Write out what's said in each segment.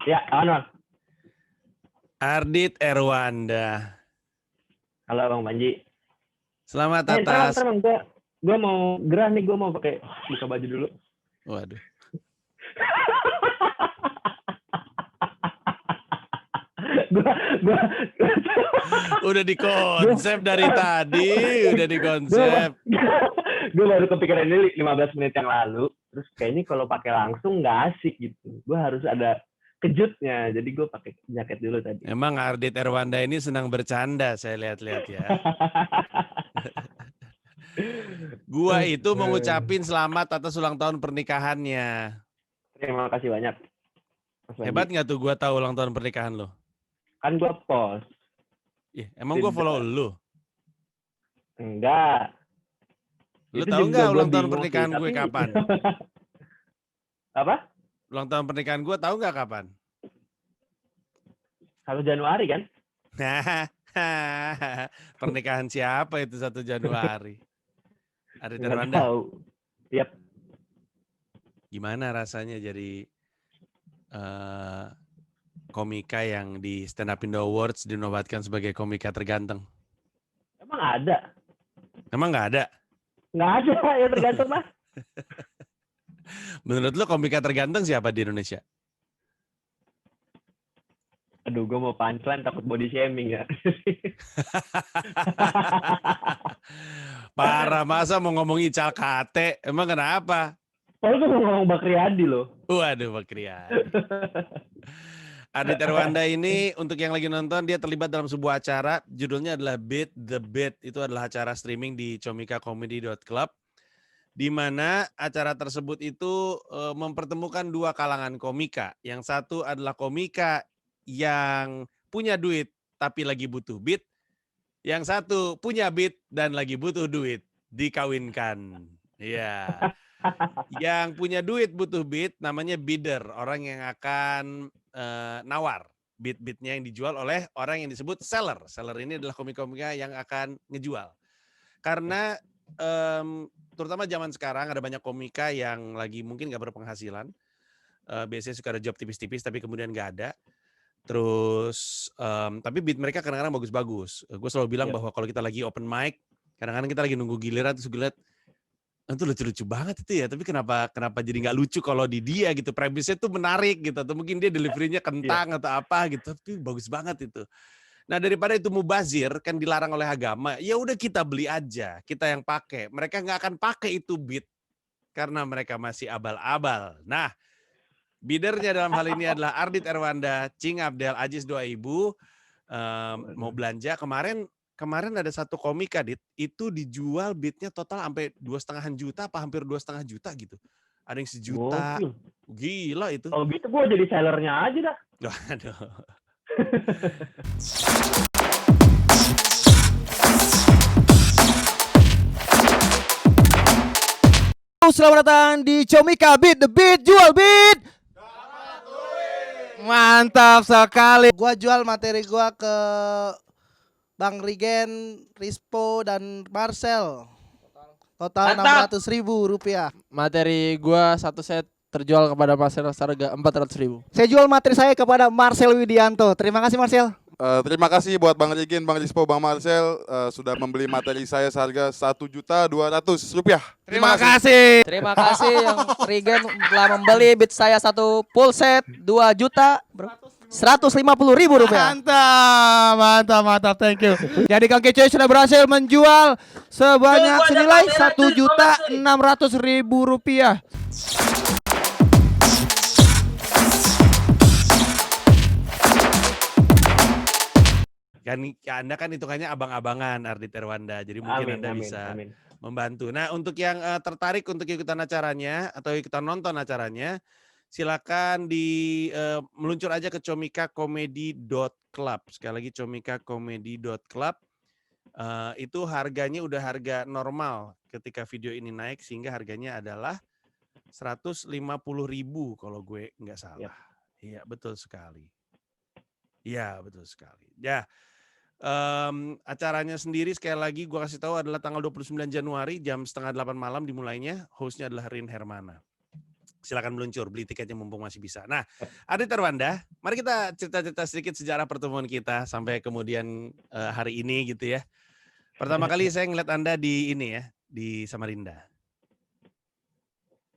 Ya, Bang. Ardit Erwanda. Halo Bang Panji. Selamat Ntar atas. Bang, gue mau gerah nih, gue mau pakai buka baju dulu. Waduh. Gua Udah dikonsep dari tadi, udah dikonsep. Gue baru kepikiran ini 15 menit yang lalu. Terus kayaknya kalau pakai langsung nggak asik gitu. Gue harus ada kejutnya. Jadi gue pakai jaket dulu tadi. Emang Ardit Erwanda ini senang bercanda, saya lihat-lihat ya. Gua itu mengucapin selamat atas ulang tahun pernikahannya. Terima kasih banyak, Mas Panji. Hebat nggak tuh gua tahu ulang tahun pernikahan lo? Kan gue post. Ih, emang gua follow lu? Enggak. Lu Itu tahu juga nggak gue ulang tahun bingung pernikahan sih, gue tapi... kapan? Apa? Ulang tahun pernikahan gue tahu nggak kapan? 1 Januari kan? Pernikahan siapa itu 1 Januari? Ardit Erwanda. Tahu. Yap. Gimana rasanya jadi komika yang di Stand Up Indo Awards dinobatkan sebagai komika terganteng? Emang ada? Emang nggak ada? Nggak ada, ya tergantung Mas. Menurut lo komika terganteng siapa di Indonesia? Aduh, gue mau punchline takut body shaming ya. Parah, masa mau ngomong Ical Kate? Emang kenapa? Kalau gue mau ngomong Bakri Adi loh. Waduh, Bakri Adi. Ardit Erwanda ini, untuk yang lagi nonton, dia terlibat dalam sebuah acara, judulnya adalah Beat the Beat. Itu adalah acara streaming di comikacomedy.club, di mana acara tersebut itu mempertemukan dua kalangan komika. Yang satu adalah komika yang punya duit tapi lagi butuh beat. Yang satu punya beat dan lagi butuh duit, dikawinkan. Iya. Yang punya duit butuh beat namanya bidder, orang yang akan nawar beat-beatnya yang dijual oleh orang yang disebut seller. Seller ini adalah komika-komika yang akan ngejual. Karena terutama zaman sekarang ada banyak komika yang lagi mungkin gak berpenghasilan. Biasanya suka ada job tipis-tipis tapi kemudian gak ada. Terus tapi beat mereka kadang-kadang bagus-bagus. Gue selalu bilang bahwa kalau kita lagi open mic, kadang-kadang kita lagi nunggu giliran terus gue lihat itu lucu-lucu banget itu ya, tapi kenapa jadi nggak lucu kalau di dia gitu, premisnya tuh menarik gitu, atau mungkin dia deliverynya kentang atau apa gitu, tapi bagus banget itu. Nah daripada itu mubazir, kan dilarang oleh agama, ya udah kita beli aja, kita yang pakai. Mereka nggak akan pakai itu beat karena mereka masih abal-abal. Nah, bidernya dalam hal ini adalah Ardit Erwanda, Cing Abdel, Ajis 2000, mau belanja kemarin ada satu komika Dit, itu dijual beatnya total sampai 2,5 juta apa hampir 2,5 juta gitu. Ada yang 1 juta. Gila itu. Oh gitu gue jadi sellernya aja dah. Waduh. Selamat datang di Comika Beat the Beat, jual beat. Mantap sekali. Gua jual materi gua ke Bang Rigen, Rispo dan Marcel. Total Rp600.000. Materi gua satu set terjual kepada Marcel seharga 400.000. Saya jual materi saya kepada Marcel Widianto. Terima kasih Marcel. Terima kasih buat Bang Rigen, Bang Rispo, Bang Marcel sudah membeli materi saya seharga Rp1.200.000. Terima kasih. Terima kasih yang Rigen telah membeli beat saya satu full set 2 juta Rp150.000. Mantap, thank you. Jadi Kang Kece sudah berhasil menjual sebanyak senilai Rp1.600.000. Kan Anda kan hitungannya abang-abangan Ardit Erwanda, jadi mungkin Anda bisa membantu. Nah, untuk yang tertarik untuk ikutan acaranya atau ikutan nonton acaranya, silakan meluncur aja ke comikacomedy.club. Sekali lagi comikacomedy.club. Itu harganya udah harga normal ketika video ini naik, sehingga harganya adalah 150.000 kalau gue nggak salah. Iya, betul sekali. Iya, betul sekali. Ya. Acaranya sendiri sekali lagi gue kasih tahu adalah tanggal 29 Januari jam 7:30 malam dimulainya. Hostnya adalah Rin Hermana. Silakan meluncur, beli tiketnya mumpung masih bisa. Nah, Ardit Erwanda, Mari kita cerita-cerita sedikit sejarah pertemuan kita sampai kemudian hari ini gitu ya. Pertama kali saya ngeliat Anda di ini ya, di Samarinda.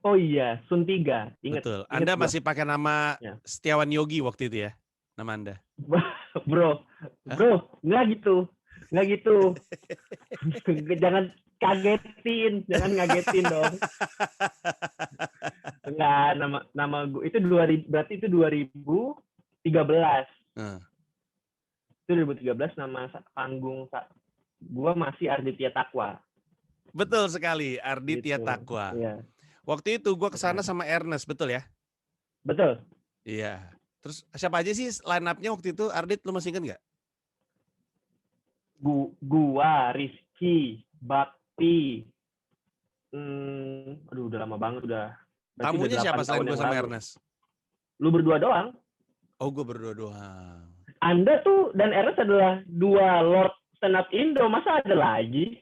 Oh iya, Sun 3. Ingat. Betul. Ingat Anda gua. masih pakai nama Ya. Setiawan Yogi waktu itu ya, nama Anda. Bro, nggak gitu. Nggak gitu. Jangan kagetin, jangan ngagetin dong. Enggak, nama gua itu 2000, berarti itu 2013. Hmm. Itu 2013 nama panggung gua masih Arditya Takwa. Betul sekali, Arditya Gitu. Takwa. Iya. Waktu itu gua kesana sama Ernest, betul ya? Betul. Iya. Terus siapa aja sih line up-nya waktu itu? Ardit, lu masih ingat nggak? Gua, Rizky, Bakti. Aduh, udah lama banget udah. Berarti Tamunya udah 8 siapa selain tahun gue yang sama lalu. Ernest? Lu berdua doang. Oh, gue berdua doang. Anda tuh dan Ernest adalah dua Lord Stand Up Indo. Masa ada lagi?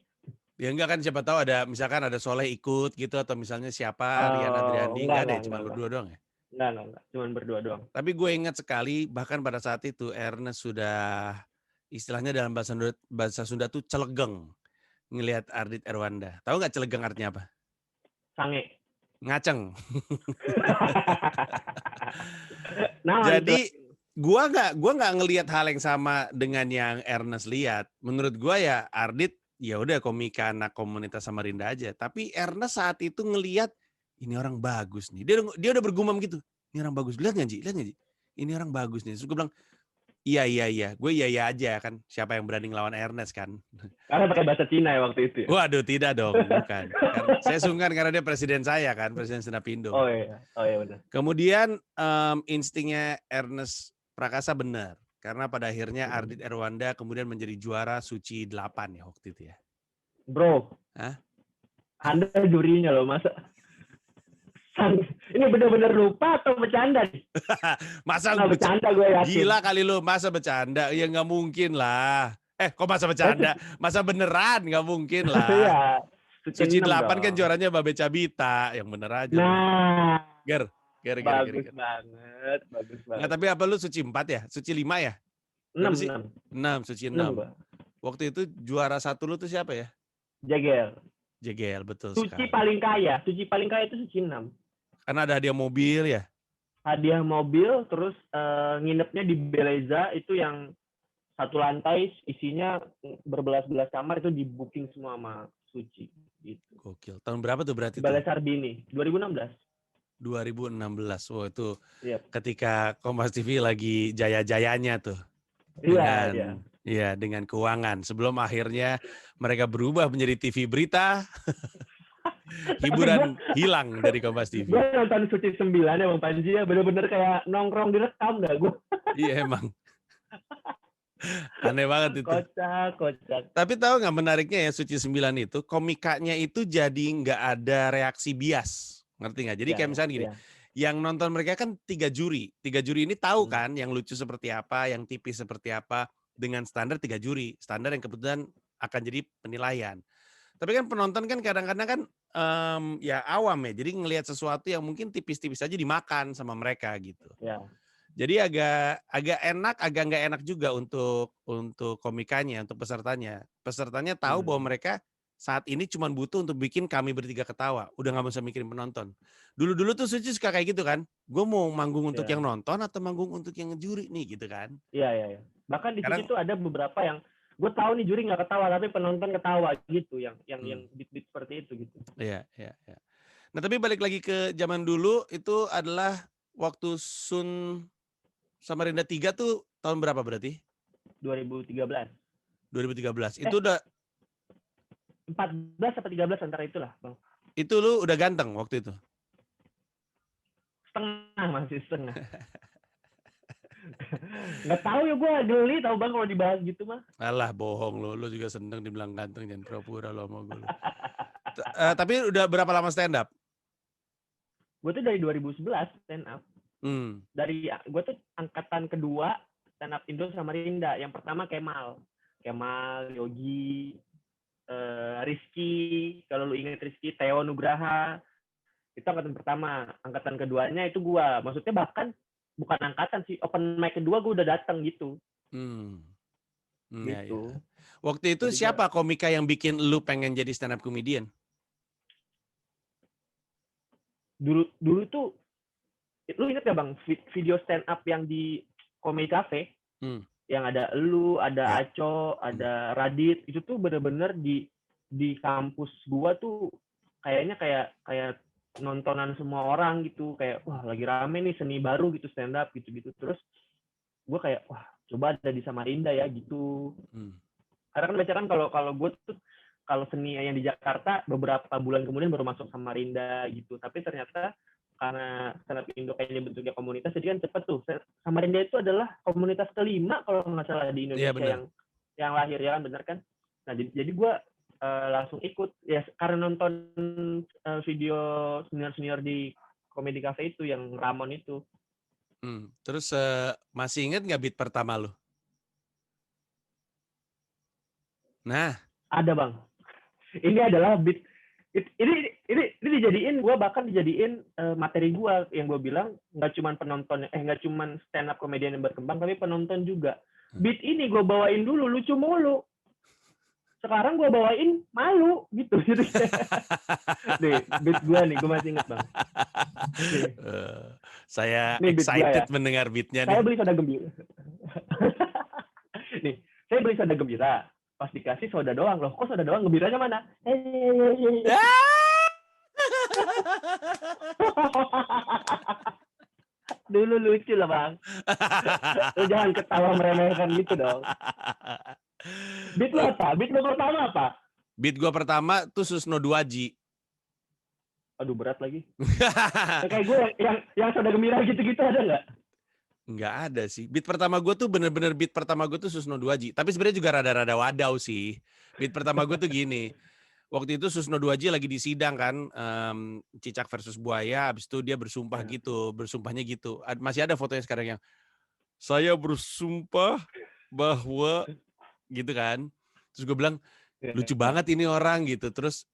Ya enggak kan, siapa tahu ada misalkan ada Soleh ikut gitu atau misalnya siapa Rian Adriandi, enggak deh, cuma berdua doang ya. Enggak. Cuman berdua doang. Tapi gue ingat sekali bahkan pada saat itu Ernest sudah istilahnya dalam bahasa Sunda tuh celegeng ngelihat Ardit Erwanda. Tahu nggak celegeng artinya apa? Sange. Ngaceng. Nah, Jadi gua nggak ngelihat hal yang sama dengan yang Ernest lihat. Menurut gua ya Ardit ya udah komika anak komunitas Samarinda aja. Tapi Ernest saat itu ngelihat ini orang bagus nih. Dia udah bergumam gitu. Ini orang bagus. Lihat nggak Ji? Ini orang bagus nih. Terus gue bilang iya. Gue iya aja kan. Siapa yang berani ngelawan Ernest kan? karena pakai bahasa Cina ya waktu itu. Ya? Waduh tidak dong, bukan. Kan, saya sungkan karena dia presiden saya kan, presiden Stand Up Indo. Oh iya benar. Kemudian instingnya Ernest Prakasa benar. Karena pada akhirnya Ardit Erwanda kemudian menjadi juara Suci 8 ya waktu itu ya. Bro. Hah? Anda jurinya loh, masa? Ini benar-benar lupa atau bercanda nih? Masa bercanda gue yakin. Gila kali lu, masa bercanda? Ya nggak mungkin lah. Kok masa bercanda? Masa beneran? Nggak mungkin lah. Iya. Suci 8 kan dong. juaranya Babe Cabita. Yang bener aja. Nah. Ger. Bagus banget. Nah, tapi apa lu Suci 4 ya? Suci 5 ya? 6. Suci 6. Waktu itu juara 1 lu tuh siapa ya? Jegel, betul Suci sekali. paling kaya itu Suci 6. Karena ada hadiah mobil ya? Hadiah mobil, terus nginepnya di Beleza, itu yang satu lantai isinya berbelas-belas kamar, itu di booking semua sama Suci. Gitu. Gokil. Tahun berapa tuh berarti? Balai Sarbini, 2016. 2016. Wah itu Yep. ketika Kompas TV lagi jaya-jayanya tuh. Iya. Dengan keuangan. Sebelum akhirnya mereka berubah menjadi TV berita. Hiburan hilang dari Kompas TV. Gue nonton Suci 9 ya Bang Panji ya, bener-bener kayak nongkrong direkam gak gue? Iya emang. Aneh banget itu. Kocak. Tapi tahu nggak menariknya ya Suci 9 itu, komikanya itu jadi nggak ada reaksi bias. Ngerti nggak? Jadi kayak misalnya gini, yang nonton mereka kan 3 juri. 3 juri ini tahu kan yang lucu seperti apa, yang tipis seperti apa, dengan standar 3 juri. Standar yang kebetulan akan jadi penilaian. Tapi kan penonton kan kadang-kadang kan ya awam ya. Jadi ngelihat sesuatu yang mungkin tipis-tipis aja dimakan sama mereka gitu. Ya. Jadi agak enak, agak nggak enak juga untuk komikanya, untuk pesertanya. Pesertanya tahu bahwa mereka saat ini cuma butuh untuk bikin kami bertiga ketawa. Udah nggak usah mikirin penonton. Dulu tuh Suci suka kayak gitu kan. Gue mau manggung untuk yang nonton atau manggung untuk yang juri nih gitu kan. Iya. Bahkan di Suci tuh ada beberapa yang gue tahu nih juri nggak ketawa tapi penonton ketawa gitu. Yang beat seperti itu gitu. Iya. Nah tapi balik lagi ke zaman dulu itu adalah waktu Sun Samarinda 3 tuh tahun berapa berarti? 2013. 2013. Itu udah 14 atau 13 antara itulah, Bang. Itu lu udah ganteng waktu itu? Masih setengah. Nggak tahu ya, gue geli tau Bang kalau dibahas gitu mah. Alah bohong lu juga seneng dibilang ganteng, jangan pura-pura lo sama gue. Tapi udah berapa lama stand up? Gue tuh dari 2011 stand up. Dari gue tuh angkatan kedua stand up Indo Samarinda. Yang pertama Kemal, Yogi, Rizky, kalau lu inget Rizky, Theo Nugraha, itu angkatan pertama. Angkatan keduanya itu gua. Maksudnya bahkan bukan angkatan sih, open mic kedua gue udah datang gitu. Ya, Gitu. ya. Waktu itu Jadi siapa komika yang bikin lu pengen jadi stand up comedian? Dulu tuh, lu inget gak bang video stand up yang di Comedy Cafe? Yang ada lu, ada Aco, ada Radit, itu tuh bener-bener di kampus gua tuh kayaknya kayak nontonan semua orang gitu, kayak wah lagi rame nih seni baru gitu stand up gitu-gitu. Terus gua kayak wah coba ada di Samarinda ya gitu. Karena kan baca kan kalau gue tuh kalau seni yang di Jakarta beberapa bulan kemudian baru masuk Samarinda gitu. Tapi ternyata karena stand up Indo kayaknya bentuknya komunitas, jadi kan cepet tuh. Samarinda itu adalah komunitas kelima kalau nggak salah di Indonesia yang lahir ya kan, bener kan? Nah jadi gue langsung ikut ya karena nonton video senior di Comedy Cafe itu yang Ramon itu. Terus masih inget nggak beat pertama lu? Nah, ada bang. Ini adalah beat. Ini dijadiin, gue bahkan dijadiin materi gue yang gue bilang nggak cuma penonton, nggak cuma stand up komedian yang berkembang, tapi penonton juga. Beat ini gue bawain dulu lucu mulu. Sekarang gue bawain malu gitu. Nih, beat gue nih, gue masih inget bang. Saya nih, excited beat mendengar beatnya saya nih. beli soda gembira. Nih, saya beli soda gembira. Pas dikasih soda doang loh. Kok soda doang? Gembiranya mana? Dulu lucu lah bang. Lu jangan ketawa meremehkan gitu dong. Beat lu apa? Beat lu pertama apa? Beat gua pertama tuh Susno 2G. Aduh berat lagi. Kayak gue yang soda gembira gitu-gitu ada nggak? Nggak ada sih. Beat pertama gue tuh bener-bener beat pertama gue tuh Susno 2G. Tapi sebenarnya juga rada-rada wadau sih. Beat pertama gue tuh gini. Waktu itu Susno 2G lagi di sidang kan. Cicak versus Buaya. Habis itu dia bersumpah gitu. Bersumpahnya gitu. Masih ada fotonya sekarang yang saya bersumpah bahwa gitu kan. Terus gue bilang lucu banget ini orang gitu. Terus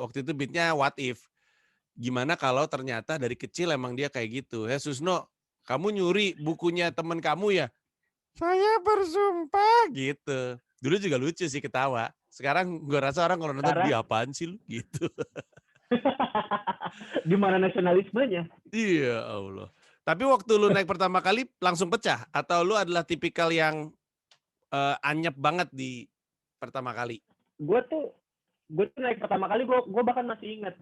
waktu itu beatnya what if. Gimana kalau ternyata dari kecil emang dia kayak gitu. Ya Susno, kamu nyuri bukunya teman kamu ya? Saya bersumpah gitu. Dulu juga lucu sih ketawa. Sekarang gue rasa orang kalau nonton dia apaan sih lu gitu. Di mana nasionalismenya? Iya Allah. Tapi waktu lu naik pertama kali langsung pecah? Atau lu adalah tipikal yang anyep banget di pertama kali? Gue tuh naik pertama kali gue bahkan masih ingat.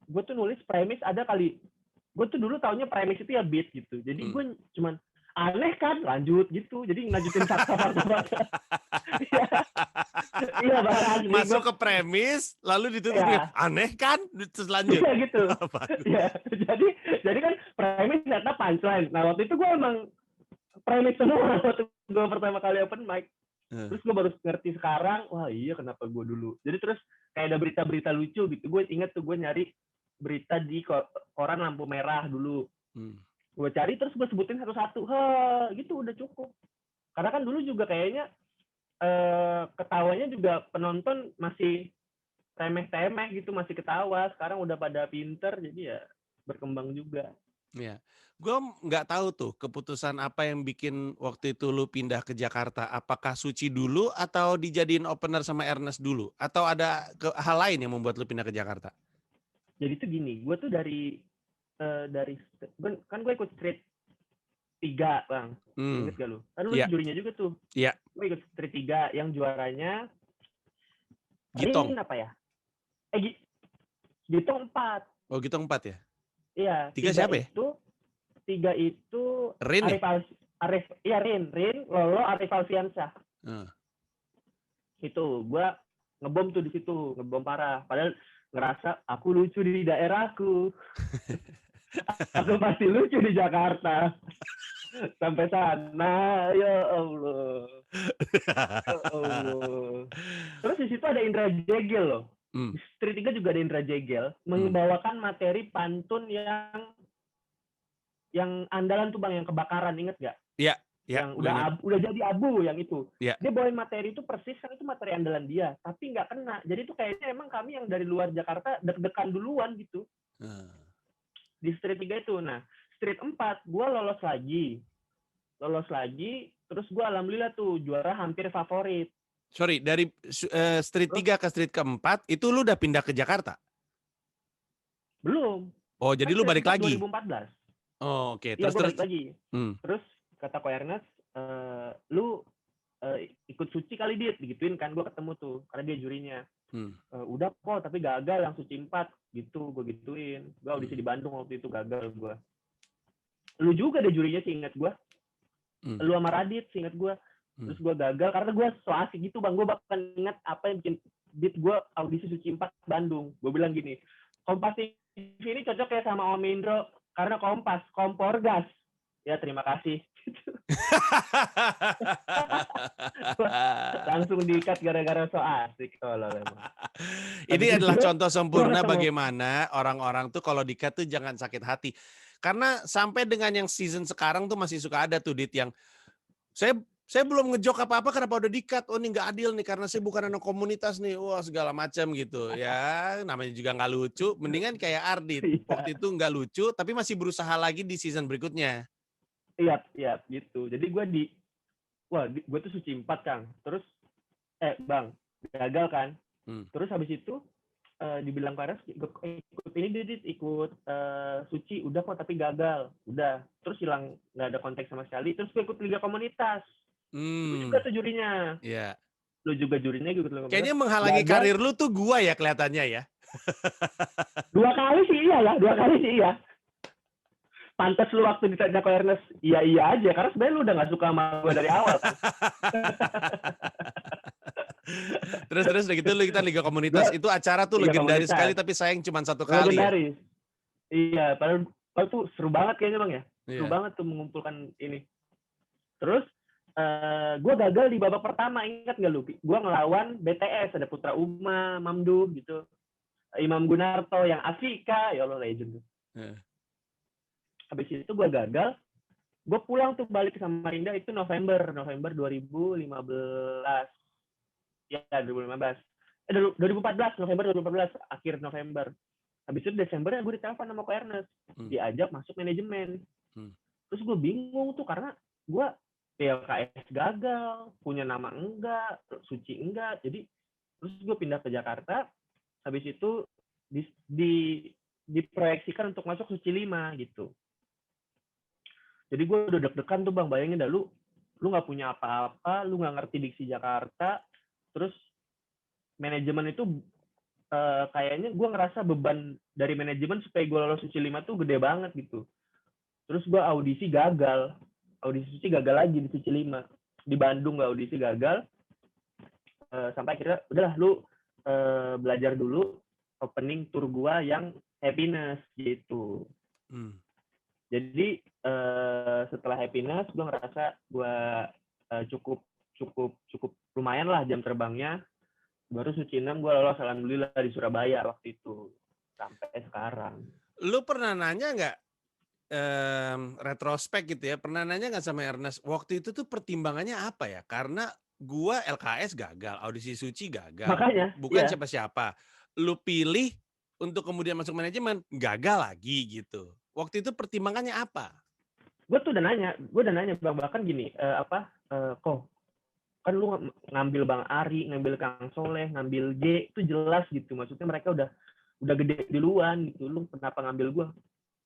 Gue tuh nulis premis ada kali. Gue tuh dulu taunya premis itu ya beat gitu. Jadi gue cuman aneh kan lanjut gitu. Jadi ngajutin fakta-fakta. Iya bang. Masuk ke premis lalu ditutup aneh kan terus lanjut. Iya gitu. Ya, jadi kan premis ternyata punchline. Nah waktu itu gue emang premis semua waktu gue pertama kali open mic. Terus gue baru ngerti sekarang, wah iya kenapa gue dulu. Jadi terus kayak ada berita-berita lucu gitu. Gue inget tuh gue nyari berita di koran lampu merah dulu. Gue cari terus gue sebutin satu-satu. Gitu udah cukup. Karena kan dulu juga kayaknya ketawanya juga penonton masih remeh-temeh gitu, masih ketawa. Sekarang udah pada pinter, jadi ya berkembang juga. Iya. Gue nggak tahu tuh keputusan apa yang bikin waktu itu lu pindah ke Jakarta. Apakah Suci dulu atau dijadiin opener sama Ernest dulu? Atau ada hal lain yang membuat lu pindah ke Jakarta? Jadi tuh gini, gue tuh dari kan gue ikut street 3 bang, inget gak lu? Kan lu jurinya juga tuh. Iya. Gue ikut street 3 yang juaranya Gitong. Rin apa ya? Gitong 4. Oh Gitong 4 ya? Iya. 3 siapa ya? 3 itu Rin Arif, iya Rin, Lolo, Arif Alfiansyah. Itu gue ngebom tuh di situ, ngebom parah. Padahal ngerasa aku lucu di daerahku. Aku pasti lucu di Jakarta. Sampai sana, ya Allah. Ya Allah. Terus di situ ada Indra Jegel loh. Di Street 3 juga ada Indra Jegel membawakan materi pantun yang andalan tuh bang, yang kebakaran, inget gak? Iya. Yang udah jadi abu yang itu. Ya. Dia bawain materi itu persis kan itu materi andalan dia, tapi nggak kena. Jadi itu kayaknya emang kami yang dari luar Jakarta deg-degan duluan gitu. Di Street 3 itu. Nah, Street 4 gue lolos lagi, terus gue alhamdulillah tuh juara hampir favorit. Sorry, dari Street 3 ke Street keempat itu lu udah pindah ke Jakarta? Belum. Oh, jadi lu balik lagi? 2014. Oh, oke. Iya, Terus gue balik lagi. Hmm. Terus kata Ko Ernest, lu ikut Suci kali Dit, digituin kan, gue ketemu tuh, karena dia jurinya. Udah kok, tapi gagal yang Suci 4, gitu, gue gituin. Gue audisi di Bandung waktu itu, gagal gue. Lu juga deh jurinya sih, ingat gue. Lu sama Radit sih, ingat gue. Terus gue gagal, karena gue so asik gitu bang, gue bahkan ingat apa yang bikin Dit gue audisi Suci 4 Bandung. Gue bilang gini, Kompas TV ini cocok ya sama Om Indro, karena Kompas, kompor gas. Ya terima kasih. Langsung di-cut gara-gara so asik. Ini adalah contoh sempurna bagaimana orang-orang tuh kalau di-cut tuh jangan sakit hati. Karena sampai dengan yang season sekarang tuh masih suka ada tuh Dit yang saya belum ngejok apa-apa kenapa udah di-cut. Oh ini nggak adil nih karena saya bukan anak komunitas nih. Wah segala macam gitu. Ya namanya juga nggak lucu. Mendingan kayak Ardit. Waktu itu nggak lucu tapi masih berusaha lagi di season berikutnya. Iya gitu. Jadi gue gue tuh Suci 4 Kang. Terus bang gagal kan. Terus habis itu dibilang Paras ikut ini ikut Suci udah kok tapi gagal. Udah. Terus hilang nggak ada konteks sama sekali. Terus gue ikut Liga Komunitas. Lu juga tuh jurinya. Iya. Lu juga jurinya gitu. Kayaknya menghalangi karir lu tuh gua ya kelihatannya ya. 2 kali sih iya. Pantes lu waktu ditanya ke Ernest, iya aja. Karena sebenarnya lu udah gak suka sama gue dari awal. Kan? terus udah gitu kita Liga Komunitas. Itu acara tuh legendaris sekali tapi sayang cuma 1 kali. Legendaris. Ya. Iya, padahal tuh seru banget kayaknya bang ya. Seru banget tuh mengumpulkan ini. Terus gue gagal di babak pertama, ingat gak lu? Gue ngelawan BTS, ada Putra Uma, Mamdu gitu. Imam Gunarto yang Afrika, ya Allah legend tuh. Habis itu gue gagal, gue pulang tuh balik ke Samarinda itu November 2015. Ya 2015. 2014, November 2014, akhir November. Habis itu Desembernya gue ditelepon sama Ko Ernest, diajak masuk manajemen. Terus gue bingung tuh karena gue PLKS gagal, punya nama enggak, Suci enggak, jadi terus gue pindah ke Jakarta, habis itu diproyeksikan untuk masuk Suci 5 gitu. Jadi gue udah deg-degan tuh bang, bayangin dah lu nggak punya apa-apa, lu nggak ngerti diksi Jakarta, terus manajemen itu kayaknya gue ngerasa beban dari manajemen supaya gue lolos Suci 5 tuh gede banget gitu. Terus gue audisi Suci gagal lagi di Suci 5. Di Bandung gue audisi gagal. Sampai akhirnya udahlah lu belajar dulu opening tour gua yang Happiness gitu. Jadi setelah Happiness gue ngerasa gue cukup lumayan lah jam terbangnya. Baru Suci 6 gue lolos alhamdulillah di Surabaya waktu itu sampai sekarang. Lu pernah nanya nggak retrospek gitu ya? Pernah nanya nggak sama Ernest waktu itu tuh pertimbangannya apa ya? Karena gua LKS gagal, audisi Suci gagal. Makanya, bukan siapa-siapa. Lu pilih untuk kemudian masuk manajemen, gagal lagi gitu. Waktu itu pertimbangannya apa? Gue udah nanya bang, bahkan gini, kok kan lu ngambil Bang Ari, ngambil Kang Soleh, ngambil G, itu jelas gitu. Maksudnya mereka udah gede duluan gitu. Lu kenapa ngambil gue?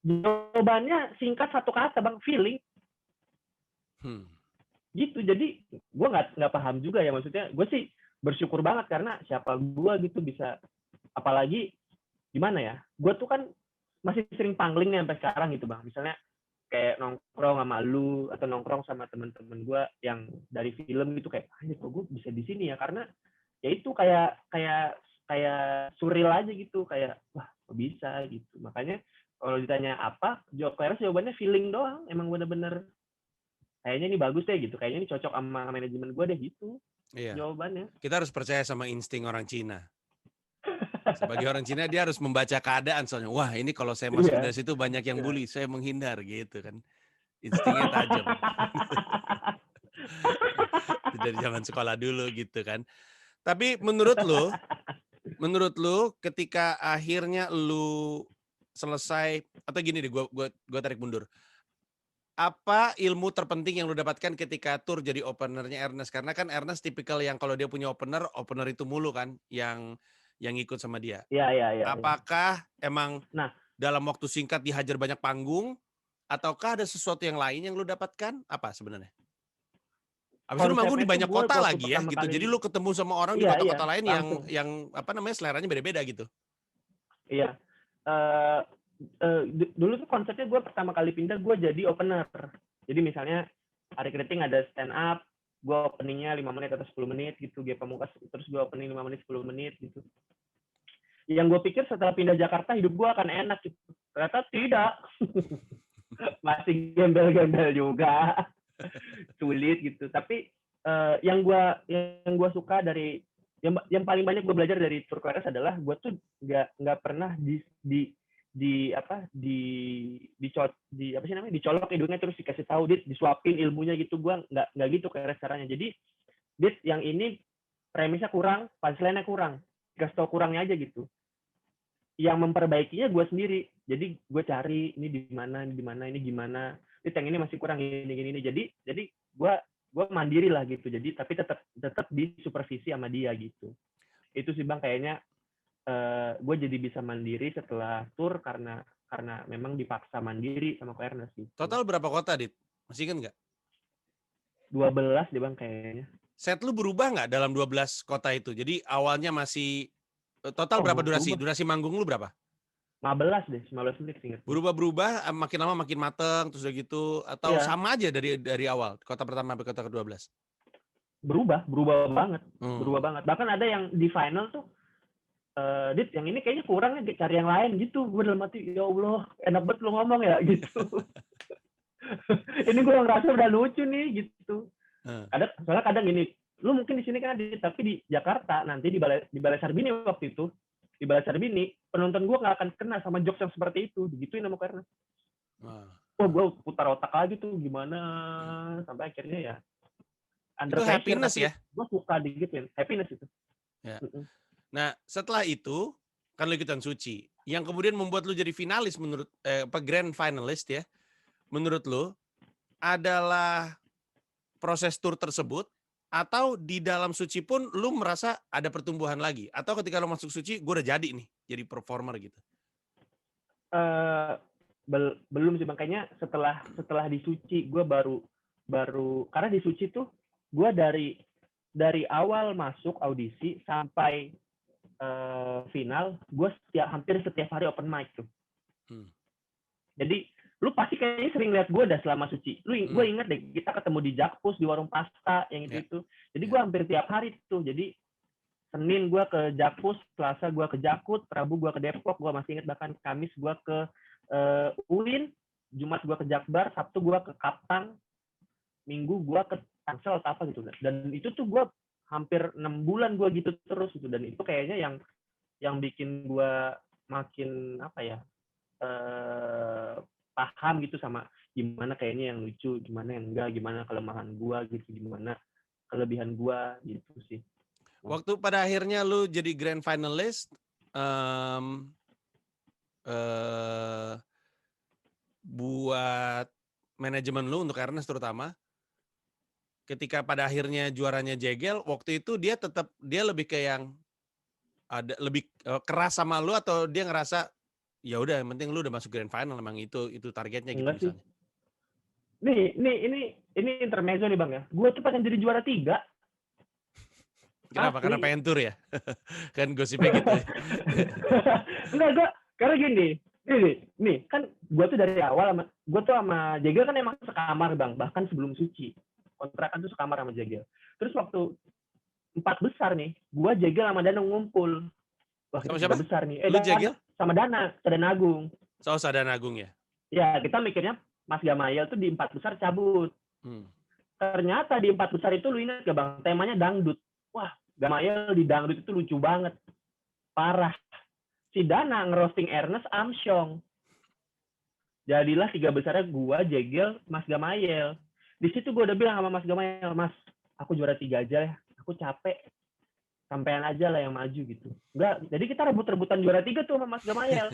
Jawabannya singkat 1 kata bang, feeling. Gitu. Jadi gue nggak paham juga ya, maksudnya gue sih bersyukur banget karena siapa gue gitu bisa, apalagi gimana ya, gue tuh kan masih sering pangling nih sampai sekarang gitu bang. Misalnya kayak nongkrong sama lu atau nongkrong sama temen-temen gue yang dari film gitu, kayak kok gue bisa di sini ya, karena ya itu kayak surreal aja gitu, kayak wah kok bisa gitu. Makanya kalau ditanya apa, jawabannya feeling doang. Emang bener-bener kayaknya ini bagus deh gitu. Kayaknya ini cocok sama manajemen gue deh gitu. Iya. Jawabannya. Kita harus percaya sama insting orang Cina. Sebagai orang Cina dia harus membaca keadaan soalnya. Wah ini kalau saya masuk dari situ banyak yang bully. Saya menghindar gitu kan. Instingnya tajam. Dari zaman sekolah dulu gitu kan. Tapi menurut lu ketika akhirnya lu selesai Atau gini deh, gua tarik mundur. Apa ilmu terpenting yang lu dapatkan ketika tur jadi openernya Ernest? Karena kan Ernest tipikal yang kalau dia punya opener itu mulu kan yang ikut sama dia. Iya. Apakah emang Nah, dalam waktu singkat dihajar banyak panggung, ataukah ada sesuatu yang lain yang lu dapatkan? Apa sebenarnya? Abis itu lu manggung di konsepnya tuh banyak gue kota waktu lagi ya pertama gitu. kali, Jadi lu ketemu sama orang di iya, kota-kota lain langsung. yang apa namanya seleranya beda-beda gitu. Iya. Eh, dulu tuh konsepnya gue pertama kali pindah gue jadi opener. Jadi misalnya hari Keriting ada stand up, gue openingnya 5 menit atau 10 menit gitu, Ge Pamungkas terus gue opening 5 menit 10 menit gitu. Yang gue pikir setelah pindah Jakarta hidup gue akan enak gitu. Ternyata tidak. Masih gembel-gembel juga. Sulit gitu. Tapi yang gue suka dari yang paling banyak gue belajar dari Tour Keres adalah gue tuh nggak pernah dicolok hidungnya terus dikasih tahu disuapin ilmunya gitu. Gue nggak gitu Keres caranya. Jadi yang ini premisnya kurang, punchline-nya kurang, dikasih tahu kurangnya aja gitu. Yang memperbaikinya gue sendiri. Jadi gue cari ini di mana, ini gimana. Yang ini masih kurang ini. Jadi gue mandiri lah gitu. Jadi tapi tetap disupervisi sama dia gitu. Itu sih Bang kayaknya gue jadi bisa mandiri setelah tur karena memang dipaksa mandiri sama Ko Ernest gitu. Total berapa kota, Dit? Masih ingat nggak? 12 deh Bang kayaknya. Set lu berubah nggak dalam 12 kota itu? Jadi awalnya masih total berapa durasi? Berubah. Durasi manggung lu berapa? 15 menit ingat. Berubah makin lama makin mateng terus udah gitu atau Iya. sama aja dari awal kota pertama sampai kota ke-12? Berubah banget. Berubah banget. Bahkan ada yang di final tuh Dit, yang ini kayaknya kurang nih, cari yang lain gitu. Gue dalam hati, ya Allah, enak banget lu ngomong ya gitu. Ini gue ngerasa udah lucu nih gitu. Soalnya kadang gini, lu mungkin di sini kan ada, tapi di Jakarta nanti di Balai Sarbini waktu itu, di Balai Sarbini penonton gue nggak akan kena sama jokes yang seperti itu, digituin sama karena. Gue putar otak lagi tuh gimana sampai akhirnya ya. Itu happiness ya? Gue suka digituin, happiness itu. Ya. Nah setelah itu kan lu ikutan Suci, yang kemudian membuat lu jadi finalis menurut grand finalist ya, menurut lu adalah proses tur tersebut atau di dalam Suci pun lu merasa ada pertumbuhan lagi atau ketika lu masuk Suci gue udah jadi nih jadi performer gitu? Belum sih makanya setelah di Suci gue baru karena di Suci tuh gue dari awal masuk audisi sampai final gue hampir setiap hari open mic tuh. Jadi lu pasti kayaknya sering lihat gue dah selama Suci. Gue inget deh kita ketemu di Jakpus di warung pasta yang itu. Jadi gue hampir tiap hari tuh. Jadi Senin gue ke Jakpus, Selasa gue ke Jakut, Rabu gue ke Depok, gue masih inget bahkan Kamis gue ke UIN, Jumat gue ke Jakbar, Sabtu gue ke Kaptang, Minggu gue ke Tangsel atau apa gitu. Dan itu tuh gue hampir 6 bulan gue gitu terus gitu. Dan itu kayaknya yang bikin gue makin apa ya paham gitu sama gimana kayaknya yang lucu, gimana yang enggak, gimana kelemahan gue gitu, gimana kelebihan gue gitu sih. Waktu pada akhirnya lu jadi grand finalist, buat manajemen lu untuk Ernest terutama, ketika pada akhirnya juaranya Jegel, waktu itu dia lebih ke yang ada lebih keras sama lu atau dia ngerasa ya udah yang penting lu udah masuk grand final emang itu targetnya gitu misalnya. Ini intermezzo nih Bang ya. Gue tuh pengen jadi juara 3. Kenapa? Karena pengen tur ya? Kan gosipnya gitu ya. Enggak, karena gini, nih kan gue tuh dari awal sama Jegel kan emang sekamar Bang, bahkan sebelum Suci. Kontrakan tuh sekamar sama Jegel. Terus waktu 4 besar nih, gue Jegel sama Danang ngumpul. Wah, sama siapa? Besar nih. Lu Jegel? Sama Sadana Agung. Sadana Agung ya? Ya, kita mikirnya Mas Gamayel tuh di 4 besar cabut. Ternyata di 4 besar itu lu ingat gak Bang, temanya dangdut. Wah, Gamayel di dangdut itu lucu banget. Parah. Si Dana ngerosting Ernest Amsyong. Jadilah 3 besarnya gua, Jegel, Mas Gamayel. Di situ gue udah bilang sama Mas Gamayel, Mas, aku juara 3 aja ya. Aku capek. Sampean aja lah yang maju gitu. Enggak, jadi kita rebut-rebutan juara 3 tuh sama Mas Gamayel.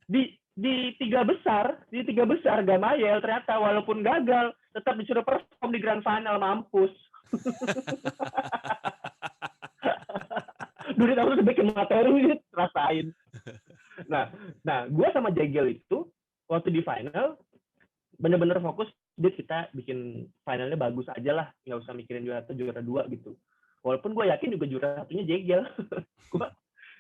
Di di tiga besar Gamael ternyata walaupun gagal tetap disuruh perform di grand final, mampus. Duit aku udah bikin materi rasain. Nah, gue sama Jegel itu waktu di final bener-bener fokus, kita bikin finalnya bagus aja lah, nggak usah mikirin juara 1, juara 2 gitu. Walaupun gue yakin juga juara satunya Jegel.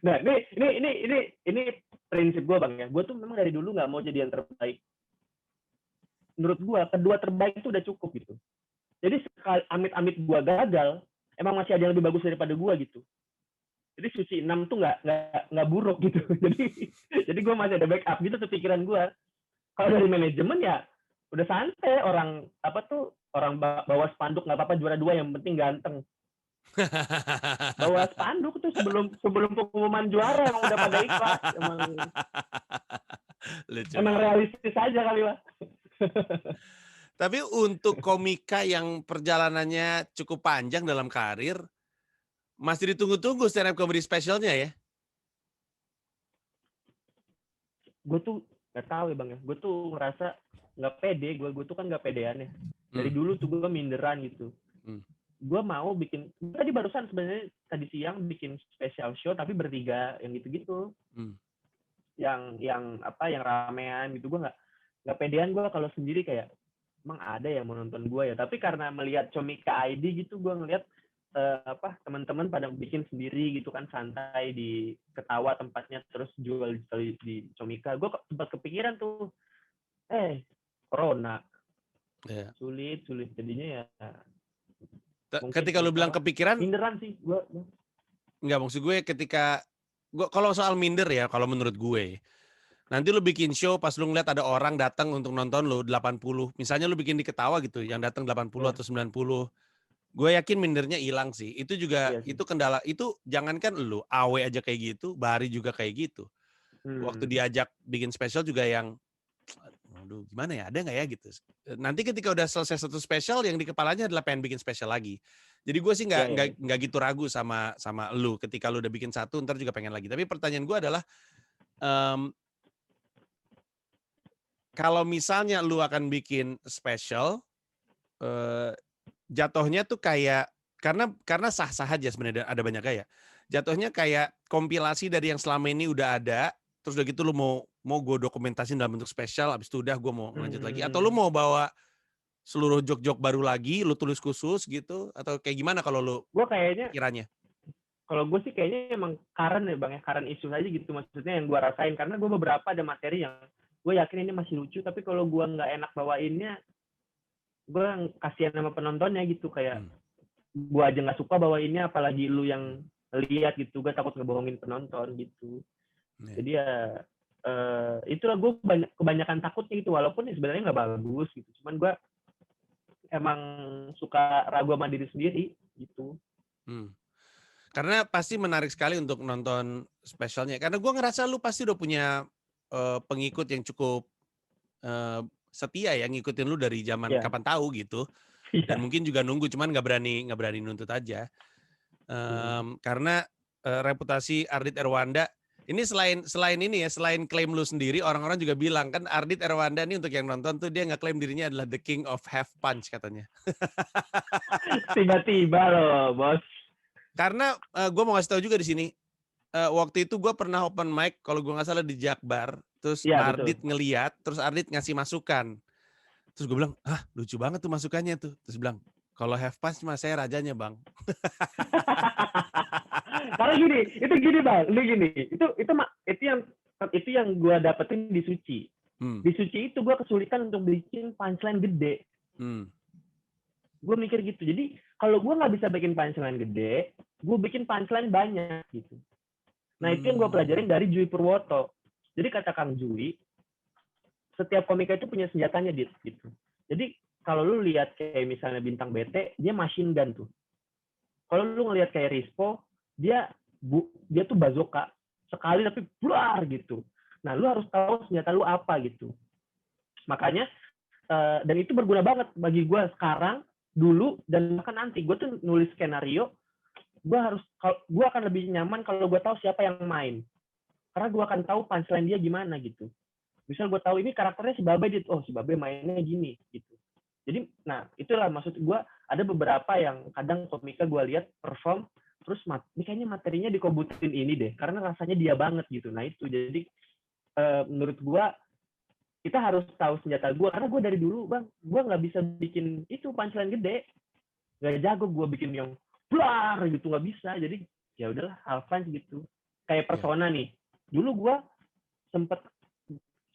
Nah, ini prinsip gue Bang ya. Gue tuh memang dari dulu nggak mau jadi yang terbaik. Menurut gue kedua terbaik itu udah cukup gitu. Jadi sekali amit-amit gue gagal, emang masih ada yang lebih bagus daripada gue gitu. Jadi sushi 6 tuh nggak buruk gitu. Jadi gue masih ada backup gitu tuh pikiran gue. Kalau dari manajemen ya udah santai, orang bawa spanduk nggak apa-apa juara 2, yang penting ganteng. Bawa spanduk tuh sebelum pengumuman juara emang udah pada ikhlas. Emang realistis aja kali lah. Tapi untuk komika yang perjalanannya cukup panjang dalam karir, masih ditunggu-tunggu stand up comedy specialnya ya? Gue tuh nggak tahu ya Bang ya. Gue tuh ngerasa nggak pede. Gue tuh kan nggak pedean ya. Dari dulu tuh gue minderan gitu. Gue mau bikin, tadi barusan sebenarnya tadi siang bikin special show tapi bertiga yang gitu-gitu. Yang ramean gitu. Gue nggak pedean gue kalau sendiri, kayak emang ada yang mau nonton gue ya. Tapi karena melihat Comika ID gitu, gue ngeliat teman-teman pada bikin sendiri gitu kan, santai di Ketawa tempatnya, terus jual di Comika. Gue sempat kepikiran tuh, corona sulit jadinya ya. Ketika lu bilang kepikiran, minderan sih gue. Enggak, maksud gue ketika kalau soal minder ya, kalau menurut gue nanti lu bikin show pas lu ngeliat ada orang datang untuk nonton lu 80, misalnya lu bikin di Ketawa gitu, yang datang 80 atau 90, gue yakin mindernya hilang sih. Itu juga itu kendala. Itu jangankan lu, Awe aja kayak gitu, Bari juga kayak gitu. Waktu diajak bikin special juga yang, aduh gimana ya, ada nggak ya gitu. Nanti ketika udah selesai satu special, yang di kepalanya adalah pengen bikin special lagi. Jadi gue sih nggak gitu ragu sama lu. Ketika lu udah bikin satu, ntar juga pengen lagi. Tapi pertanyaan gue adalah, kalau misalnya lu akan bikin special, jatuhnya tuh kayak, karena sah-sah aja sebenarnya, ada banyak gaya. Jatuhnya kayak kompilasi dari yang selama ini udah ada, terus udah gitu lu mau gue dokumentasin dalam bentuk spesial, abis itu udah gue mau lanjut lagi. Atau lu mau bawa seluruh jok-jok baru lagi, lu tulis khusus gitu, atau kayak gimana kalau lu kiranya? Kalau gue sih kayaknya emang current ya Bang ya, current isu aja gitu, maksudnya yang gue rasain. Karena gue beberapa ada materi yang gue yakin ini masih lucu, tapi kalau gue nggak enak bawainnya, gue kasihan sama penontonnya gitu, kayak gue aja nggak suka bawainnya, apalagi lu yang lihat gitu. Gue takut ngebohongin penonton gitu. Jadi ya itulah, gue kebanyakan takutnya gitu, walaupun ya sebenarnya nggak bagus gitu, cuman gue emang suka ragu sama diri sendiri gitu. Karena pasti menarik sekali untuk nonton spesialnya, karena gue ngerasa lu pasti udah punya pengikut yang cukup setia ya, ngikutin lu dari zaman kapan tahu gitu. Dan mungkin juga nunggu, cuman nggak berani nuntut aja. Karena reputasi Ardit Erwanda ini, selain ini ya, selain klaim lu sendiri, orang-orang juga bilang kan Ardit Erwanda ini, untuk yang nonton tuh, dia nggak klaim dirinya adalah the king of half punch katanya. Tiba-tiba loh bos. Karena gue mau ngasih tahu juga di sini, waktu itu gue pernah open mic, kalau gue nggak salah di Jakbar, terus Ardit ngeliat, terus Ardit ngasih masukan. Terus gue bilang, lucu banget tuh masukannya tuh. Terus bilang, kalau half punch mah saya rajanya Bang. Karena gini Bang, itu yang gue dapetin di Suci. Di Suci itu gue kesulitan untuk bikin punchline gede. Gue mikir gitu. Jadi kalau gue nggak bisa bikin punchline gede, gue bikin punchline banyak gitu. Nah itu yang gue pelajarin dari Jui Purwoto. Jadi kata Kang Jui, setiap komika itu punya senjatanya gitu. Jadi kalau lu lihat kayak misalnya Bintang BT, dia machine gun tuh. Kalau lu ngelihat kayak Rispo, dia tuh bazooka sekali tapi blar gitu. Nah lu harus tahu senjata lu apa gitu. Makanya dan itu berguna banget bagi gue sekarang, dulu, dan bahkan nanti. Gue tuh nulis skenario, gue akan lebih nyaman kalau gue tahu siapa yang main, karena gue akan tahu punchline dia gimana gitu. Misal gue tahu ini karakternya si Babe, oh si Babe mainnya gini gitu. Jadi, nah itulah maksud gue, ada beberapa yang kadang komika gue lihat perform, terus ini kayaknya materinya dikobutin ini deh, karena rasanya dia banget gitu. Nah itu, jadi menurut gue, kita harus tahu senjata gue, karena gue dari dulu bang, gue nggak bisa bikin itu punchline gede, nggak jago gue bikin yang blar gitu, nggak bisa. Jadi ya udahlah, half punch gitu. Kayak Persona nih, dulu gue sempet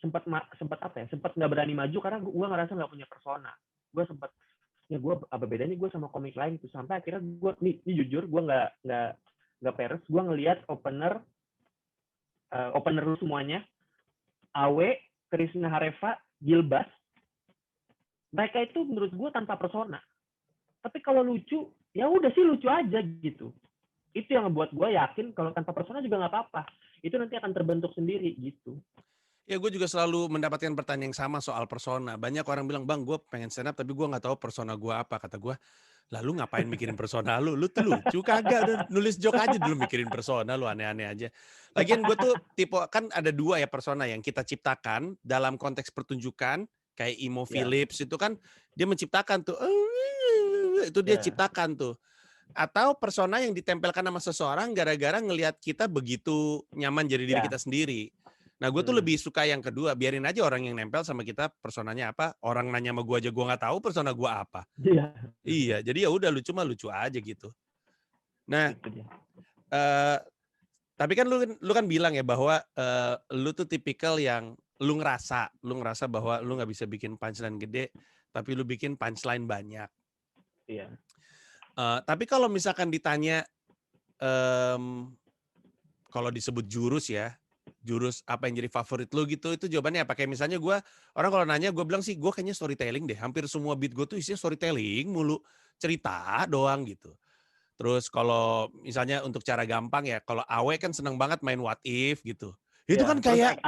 nggak berani maju karena gue ngerasa nggak punya persona. Gue sempet, ya gue apa bedanya gue sama komik lain tuh, sampai akhirnya gue ini jujur gue nggak peres, gue ngelihat opener semuanya, Awe, Krishna Hareva, Gilbas, mereka itu menurut gue tanpa persona. Tapi kalau lucu, ya udah sih lucu aja gitu. Itu yang ngebuat gue yakin kalau tanpa persona juga nggak apa-apa. Itu nanti akan terbentuk sendiri gitu. Ya gue juga selalu mendapatkan pertanyaan yang sama soal persona. Banyak orang bilang, bang gue pengen stand up tapi gue nggak tahu persona gue apa. Kata gue, lalu ngapain mikirin persona lu? Lu tuh lucu kagak? Udah nulis joke aja dulu, mikirin persona lu aneh-aneh aja. Lagian gue tuh tipe, kan ada 2 ya persona yang kita ciptakan dalam konteks pertunjukan. Kayak Imo Philips itu kan dia menciptakan tuh. Itu dia ciptakan tuh. Atau persona yang ditempelkan sama seseorang gara-gara ngelihat kita begitu nyaman jadi diri kita sendiri. Nah gue tuh lebih suka yang kedua, biarin aja orang yang nempel sama kita personanya apa, orang nanya sama gue aja gue nggak tahu persona gue apa. Iya, jadi ya udah lucu mah lucu aja gitu. Nah, tapi kan lu kan bilang ya bahwa lu tuh tipikal yang lu ngerasa bahwa lu nggak bisa bikin punchline gede, tapi lu bikin punchline banyak. Iya. Tapi kalau misalkan ditanya, kalau disebut jurus apa yang jadi favorit lu gitu, itu jawabannya apa? Kayak misalnya orang kalau nanya gue bilang sih gue kayaknya storytelling deh. Hampir semua beat gue tuh isinya storytelling mulu, cerita doang gitu. Terus kalau misalnya untuk cara gampang ya, kalau Awe kan seneng banget main what if gitu. Itu kan kayak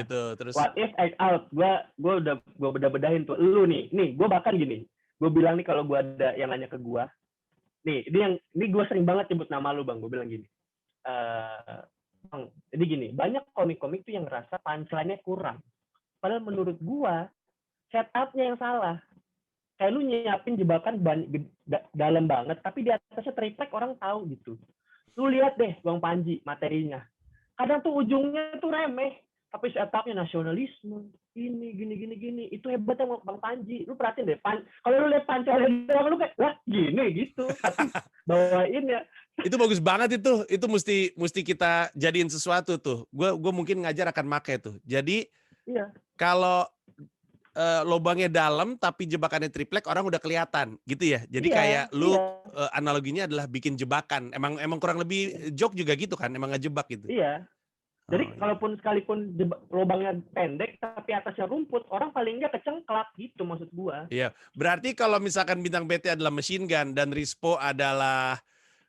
gitu. Terus what if act out, gue udah bedahin tuh. Lu nih gue bahkan gini, gue bilang nih kalau gue ada yang nanya ke gue, nih ini gue sering banget nyebut nama lu bang, gue bilang gini. Bang, jadi gini, banyak komik-komik tuh yang ngerasa punchline-nya kurang. Padahal menurut gua, setup-nya yang salah. Kayak lu nyiapin jebakan dalam banget, tapi di atasnya triplek orang tahu gitu. Lu lihat deh Bang Panji materinya. Kadang tuh ujungnya tuh remeh, tapi setup-nya nasionalisme, ini gini. Itu hebatnya Bang Panji. Lu perhatiin deh, kalau lu lihat punchline doang lu kayak, wah gini gitu. Tapi bawain ya. Itu bagus banget itu mesti kita jadiin sesuatu tuh. Gue mungkin ngajar akan make tuh. Jadi kalau lubangnya dalam tapi jebakannya triplek orang udah kelihatan gitu ya. Jadi kayak lu analoginya adalah bikin jebakan. Emang kurang lebih joke juga gitu kan, emang ngejebak gitu. Iya. Jadi sekalipun lubangnya pendek tapi atasnya rumput, orang paling nggak kecengklak gitu maksud gua. Iya. Berarti kalau misalkan bintang BT adalah machine gun dan Rispo adalah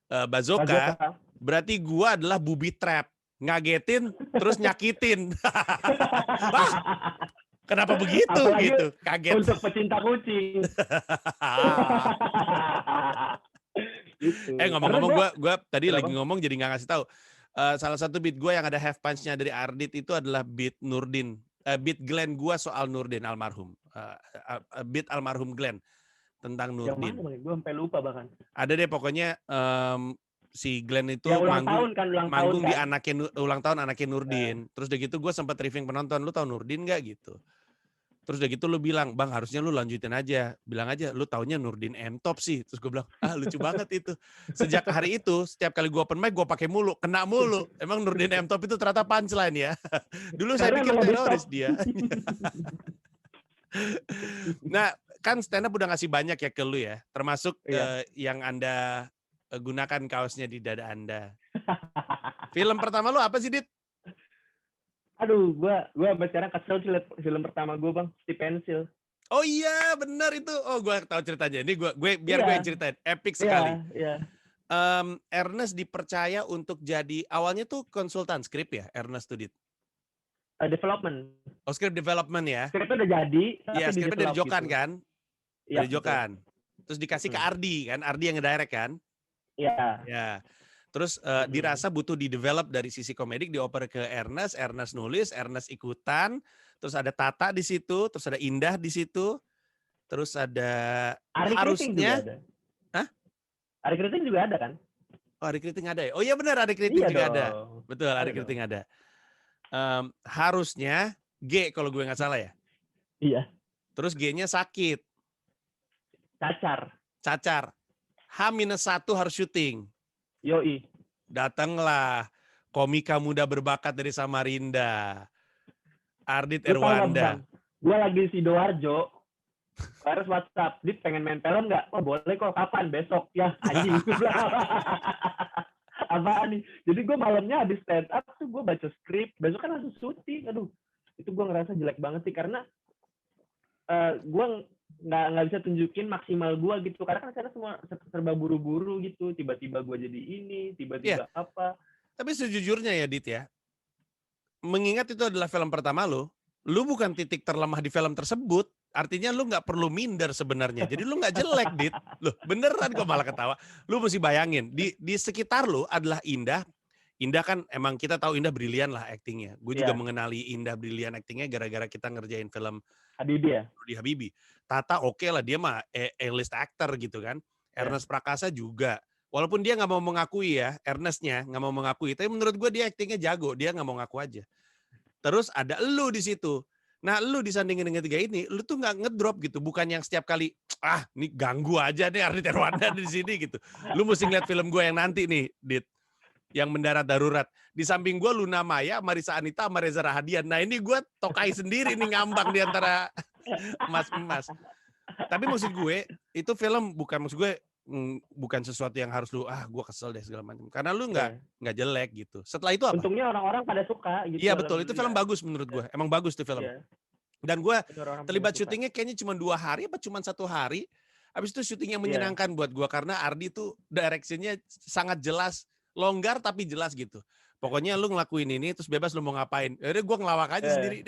bazooka, berarti gua adalah booby trap, ngagetin terus nyakitin. Kenapa begitu? Apalagi gitu, kaget. Untuk pecinta kucing. Gitu. Ngomong-ngomong, gua tadi lagi ngomong jadi nggak ngasih tahu. Salah satu beat gua yang ada half punch-nya dari Ardit itu adalah beat Nurdin, beat Glenn gua soal Nurdin almarhum, beat almarhum Glenn. Tentang Nurdin. Yang mana? Gue sampai lupa bahkan. Ada deh pokoknya si Glenn itu ya, manggung di ulang tahun anaknya Nurdin. Terus udah gitu gue sempat briefing penonton, lu tahu Nurdin nggak gitu. Terus udah gitu lu bilang, bang harusnya lu lanjutin aja. Bilang aja, lu taunya Nurdin M-Top sih. Terus gue bilang, lucu banget itu. Sejak hari itu, setiap kali gue open mic, gue pakai mulu, kena mulu. Emang Nurdin M-Top itu ternyata punchline ya. Dulu saya pikir teroris dia. Nah, kan stand up udah ngasih banyak ya ke lu ya, termasuk yang Anda gunakan kaosnya di dada Anda. Film pertama lu apa sih, Dit? Aduh, gua sampai sekarang kesel sih liat film pertama gue bang, Steve Pencil. Oh iya, benar itu. Oh, gue tahu ceritanya. Ini biar gue yang ceritain. Epic sekali. Iya. Ernest dipercaya untuk jadi awalnya tuh konsultan skrip ya, Ernest tuh, Dit. Development. Oh, script development ya. Skripnya udah jadi. Iya, skripnya dari Jokan gitu. Kan? Iya. Dari Jokan. Terus dikasih ke Ardi kan, Ardi yang ngedirect kan? Iya. Ya. Terus dirasa butuh di-develop dari sisi komedik, dioper ke Ernest nulis, Ernest ikutan, terus ada Tata di situ, terus ada Indah di situ, terus ada Ari Kriting juga harusnya, ada. hah? Ari Kriting juga ada kan? Oh, Ari Kriting ada ya? Oh iya benar, Ari Kriting Iya juga dong. ada. Betul, Ari Ada Kriting dong. ada. Harusnya G kalau gue nggak salah ya. Iya. Terus G-nya sakit, cacar. H-1 harus syuting. Yoi. Datanglah komika muda berbakat dari Samarinda, Ardit Lu tau gak, Bang? Erwanda. Gue lagi di Sidoarjo. Harus WhatsApp. Dit pengen main film nggak? Oh boleh kok. Kapan? Besok. Ya anjing. Apaan nih? Jadi gue malamnya habis stand up tuh gue baca skrip. Besok kan langsung syuting. Aduh. Itu gue ngerasa jelek banget sih. Karena gue nggak bisa tunjukin maksimal gue gitu. Karena kan saya semua serba buru-buru gitu. Tiba-tiba gue jadi ini. Tiba-tiba apa. Tapi sejujurnya ya Dit ya. Mengingat itu adalah film pertama lu bukan titik terlemah di film tersebut. Artinya lu nggak perlu minder sebenarnya. Jadi lu nggak jelek, Dit. Loh, beneran gue malah ketawa. Lu mesti bayangin, di sekitar lu adalah Indah. Indah kan emang kita tahu Indah brilian lah aktingnya. Gue juga mengenali Indah brilian aktingnya gara-gara kita ngerjain film Habibie ya? Rudy Habibie. Tata oke lah, dia mah A-list actor gitu kan. Ernest Prakasa juga. Walaupun dia nggak mau mengakui ya, Ernestnya nggak mau mengakui. Tapi menurut gue dia aktingnya jago, dia nggak mau ngaku aja. Terus ada lu di situ. Nah, lu disandingin dengan tiga ini, lu tuh nggak ngedrop gitu. Bukan yang setiap kali, ini ganggu aja nih Ardit Erwanda di sini gitu. Lu mesti ngeliat film gue yang nanti nih, Dit. Yang mendarat darurat. Di samping gue Luna Maya, Marisa Anita, sama Reza Rahadian. Nah ini gue tokai sendiri nih ngambang di antara emas-emas. Tapi maksud gue, itu film bukan sesuatu yang harus lu gue kesel deh segala macam karena lu nggak jelek gitu. Setelah itu apa? Untungnya orang-orang pada suka gitu. Iya betul, itu film bagus menurut gue. Emang bagus tuh film. Dan gue terlibat syutingnya kayaknya cuma 2 hari apa cuma 1 hari. Habis itu syuting yang menyenangkan buat gue karena Ardi tuh directionnya sangat jelas, longgar tapi jelas gitu. Pokoknya lu ngelakuin ini terus bebas lu mau ngapain. Yaudah gue ngelawak aja sendiri.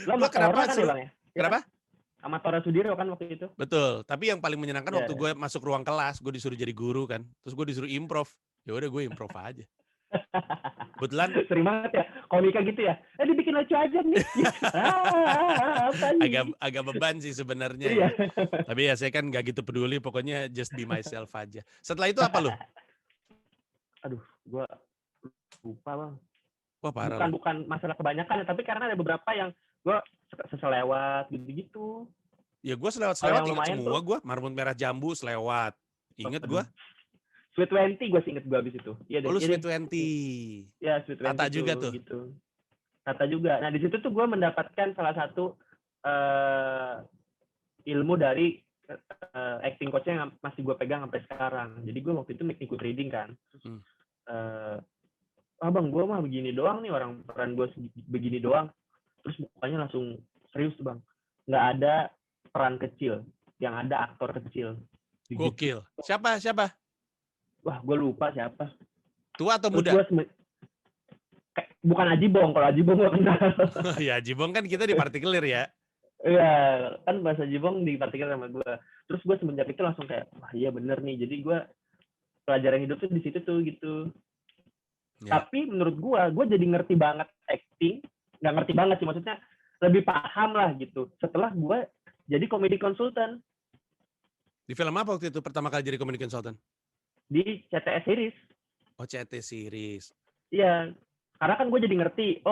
Lo kenapa kan ya? Kenapa? Sama Tora Sudiro kan waktu itu. Betul, tapi yang paling menyenangkan waktu gue masuk ruang kelas, gue disuruh jadi guru kan. Terus gue disuruh improv. Ya udah gue improv aja. Kebetulan sering banget ya komika gitu ya. Dibikin lucu aja nih. agak beban sih sebenarnya ya. Tapi ya saya kan nggak gitu peduli, pokoknya just be myself aja. Setelah itu apa lu? Aduh, gue lupa bang. Wah parah. Bukan masalah kebanyakan, tapi karena ada beberapa yang gue selewat gitu-gitu. Ya gue selewat ingat semua gue. Marmut Merah Jambu selewat. Ingat gue. Sweet 20 gue sih inget gue abis itu. Ya, lu Sweet 20. Ya Sweet 20. Tata juga tuh. Gitu. Tata juga. Nah di situ tuh gue mendapatkan salah satu ilmu dari acting coach-nya yang masih gue pegang sampai sekarang. Jadi gue waktu itu ikut reading kan. Bang gue mah begini doang nih, orang peran gue begini doang. Terus mukanya langsung serius tuh bang. Nggak ada peran kecil, yang ada aktor kecil. Gokil. Siapa? Wah, gue lupa siapa. Tua atau muda? Bukan Ajibong. Kalau Ajibong gue kenal. Ya Ajibong kan kita di Partikelir ya. Iya, kan bahasa Ajibong di Partikelir sama gue. Terus gue semenjak itu langsung kayak, wah iya bener nih. Jadi gue pelajaran hidup tuh di situ tuh gitu. Ya. Tapi menurut gue jadi ngerti banget acting. Nggak ngerti banget sih, maksudnya lebih paham lah gitu setelah gue jadi comedy consultant. Di film apa waktu itu pertama kali jadi comedy consultant? Di CTS series. Oh CTS series. Iya, karena kan gue jadi ngerti,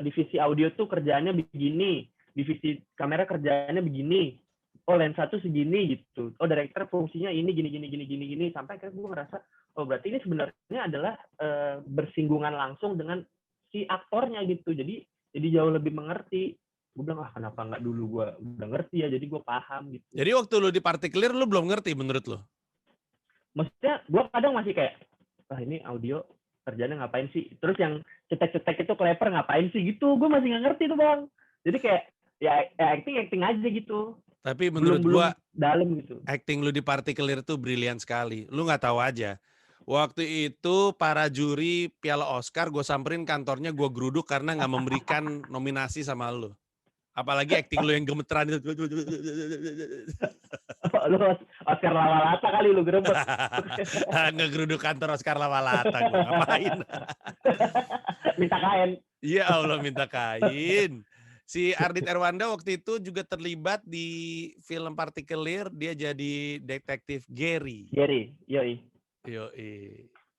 divisi audio tuh kerjaannya begini, divisi kamera kerjaannya begini, lensa tuh segini gitu, director fungsinya ini gini, sampai akhirnya gue ngerasa berarti ini sebenarnya adalah bersinggungan langsung dengan si aktornya gitu, jadi jauh lebih mengerti. Gue bilang kenapa nggak dulu gue udah ngerti ya, jadi gue paham gitu. Jadi waktu lu di Partikelir lu belum ngerti menurut lu? Maksudnya gue kadang masih kayak ini audio kerjanya ngapain sih, terus yang cetek itu Clapper ngapain sih gitu, gue masih nggak ngerti tuh bang. Jadi kayak ya acting aja gitu. Tapi menurut gue dalam gitu. Acting lu di Partikelir tuh brilian sekali. Lu nggak tahu aja. Waktu itu para juri Piala Oscar gue samperin kantornya, gue geruduk karena nggak memberikan nominasi sama lu. Apalagi acting lu yang gemeteran itu. Oscar Lawalata kali lu gerebek. Ngegeruduk kantor Oscar Lawalata gue ngapain? Minta kain. Ya Allah minta kain. Si Ardit Erwanda waktu itu juga terlibat di film Partikelir, dia jadi detektif Gary. Yoi.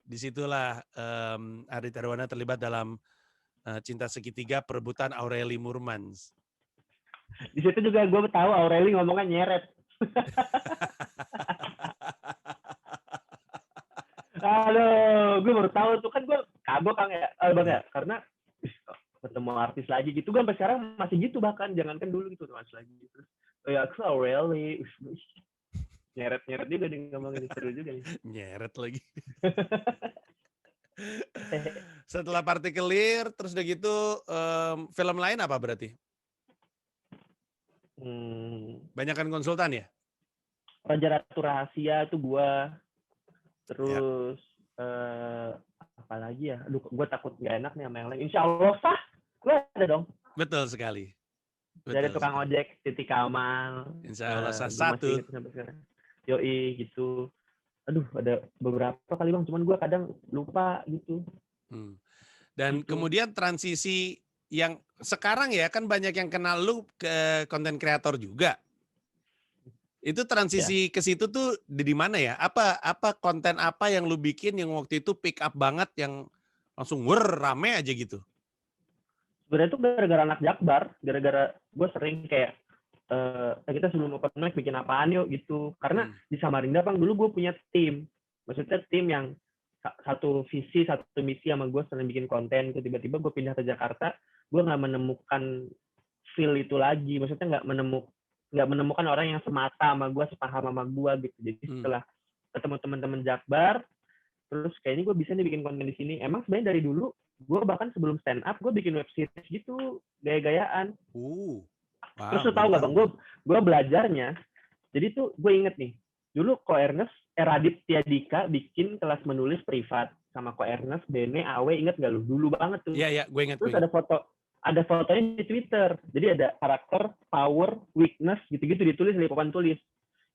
Disitulah Ardit Erwanda terlibat dalam Cinta Segitiga Perebutan Aureli Murmans. Di situ juga gue tahu Aureli ngomongnya nyeret. Aduh, gue baru tahu tuh kan gue kagok Kang ya, Bang ya, karena ketemu artis lagi gitu, gue sampai sekarang masih gitu bahkan, jangankan dulu gitu masih lagi gitu. Ya aku Aureli, nyeret juga nih ngomongin, seru juga nih. Nyeret lagi. Setelah Partikelir, terus udah gitu film lain apa berarti? Banyakan konsultan ya? Raja Ratu Rahasia tuh gua. Terus apa lagi ya? Aduh, gue takut nggak enak nih sama yang lain. Insya Allah sah, gue ada dong. Betul sekali. Dari tukang ojek, Titi Kamal. Insya Allah sah satu. Yoi gitu. Aduh, ada beberapa kali Bang, cuman gue kadang lupa gitu. Dan gitu. Kemudian transisi yang sekarang ya kan banyak yang kenal lu ke konten kreator juga. Itu transisi ke situ tuh di mana ya? Apa konten apa yang lu bikin yang waktu itu pick up banget yang langsung rame aja gitu? Sebenarnya itu gara-gara anak Jakbar, gara-gara gue sering kayak kita sebelum open mic bikin apaan yuk gitu. Karena di Samarinda Bang dulu gue punya tim. Maksudnya tim yang satu visi, satu misi sama gue sering bikin konten. Tiba-tiba gue pindah ke Jakarta, gue nggak menemukan feel itu lagi. Maksudnya nggak menemukan orang yang semata sama gue, sepaham sama gue gitu. Jadi setelah ketemu teman-teman Jakbar, terus kayaknya gue bisa nih bikin konten di sini. Emang sebenarnya dari dulu, gue bahkan sebelum stand up, gue bikin web series gitu, gaya-gayaan. Wow, terus lu tau gak Bang, gue belajarnya, jadi tuh gue inget nih, dulu Ko Ernest, Radit Tiadika bikin kelas menulis privat sama Ko Ernest, Bene, Awe, inget gak lu? Dulu banget tuh. Iya, gue inget. Terus ada fotonya di Twitter. Jadi ada karakter, power, weakness, gitu-gitu ditulis di papan tulis.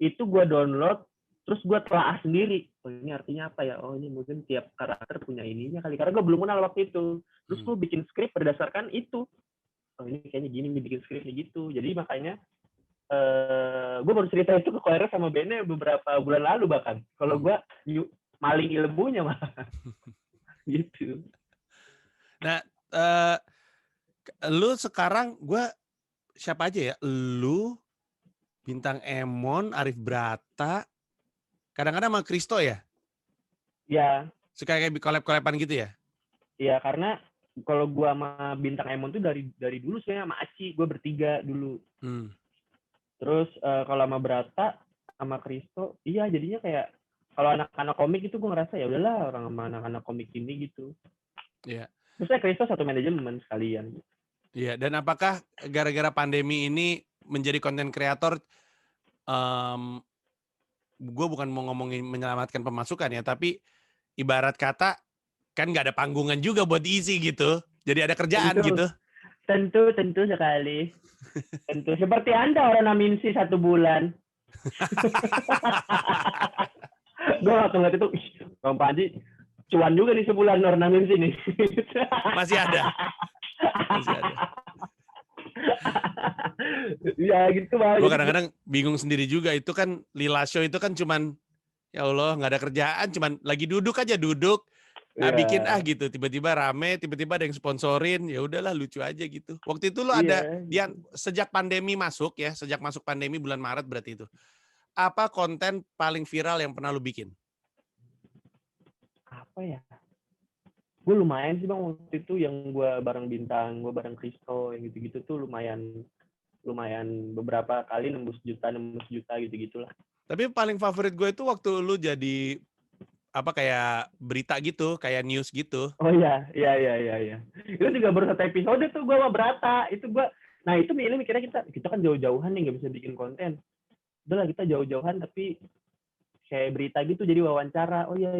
Itu gue download, terus gue telaah sendiri. Oh ini artinya apa ya? Oh ini mungkin tiap karakter punya ininya kali. Karena gue belum kenal waktu itu. Terus gue bikin skrip berdasarkan itu. Oh ini kayaknya gini nih bikin skripnya gitu. Jadi makanya gue baru cerita itu ke Koere sama Bene beberapa bulan lalu bahkan. Kalau gue maling ilmunya malah. Gitu. Nah, lu sekarang siapa aja ya? Lu, Bintang Emon, Arif Brata, kadang-kadang sama Kristo ya? Ya. Suka kayak collab-collaban gitu ya? Iya, karena kalau gua sama Bintang Emon tuh dari dulu saya sama Aci, gua bertiga dulu. Terus kalau sama Brata sama Kristo, iya jadinya kayak kalau anak-anak komik itu gua ngerasa ya udahlah orang sama anak-anak komik ini gitu. Iya. Terus Kristo satu manajemen sekalian. Iya, dan apakah gara-gara pandemi ini menjadi konten kreator, gue bukan mau ngomongin menyelamatkan pemasukan ya, tapi ibarat kata kan nggak ada panggungan juga buat diisi gitu, jadi ada kerjaan gitu. Tentu sekali. Tentu seperti Anda orang Naminsi 1 bulan. Gue waktu ngeliat itu, Bang Panji cuan juga nih sebulan orang Naminsi nih. Masih ada. Ya gitu Bang. Gue kadang-kadang bingung sendiri juga, itu kan Lila Show itu kan cuman ya Allah nggak ada kerjaan, cuman lagi duduk bikin gitu, tiba-tiba rame, tiba-tiba ada yang sponsorin, ya udahlah lucu aja gitu. Waktu itu lo ada sejak pandemi masuk ya, sejak masuk pandemi bulan Maret berarti itu. Apa konten paling viral yang pernah lo bikin? Apa ya? Gue lumayan sih Bang waktu itu yang gue bareng Bintang, gue bareng Kristo, yang gitu-gitu tuh lumayan beberapa kali nembus juta gitu-gitulah. Tapi paling favorit gue itu waktu lu jadi kayak berita gitu, kayak news gitu. Oh iya. Itu juga baru 1 episode tuh gue sama Brata. Itu gue, nah itu ini mikirnya kita kan jauh-jauhan nih nggak bisa bikin konten. Udah lah kita jauh-jauhan tapi kayak berita gitu jadi wawancara. Oh iya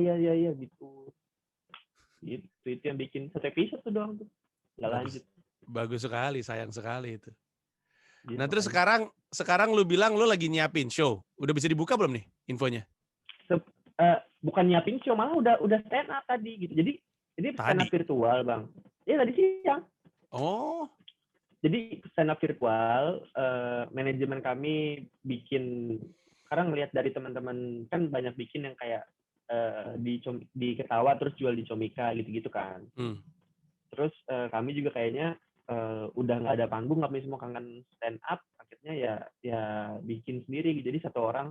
gitu. Itu yang bikin 1 episode tuh doang tuh. Nggak lanjut. Bagus sekali, sayang sekali itu. Gitu Nah terus kan. sekarang lu bilang lu lagi nyiapin show. Udah bisa dibuka belum nih infonya? Bukan nyiapin show, malah udah stand up tadi gitu. Jadi stand up Tadi. virtual, Bang. Iya, tadi siang. Oh. Jadi stand up virtual, manajemen kami bikin, sekarang ngelihat dari teman-teman kan banyak bikin yang kayak di Ketawa terus jual di Comika gitu-gitu kan. Terus kami juga kayaknya udah nggak ada panggung, kami semua kangen stand up, akhirnya ya bikin sendiri. Jadi satu orang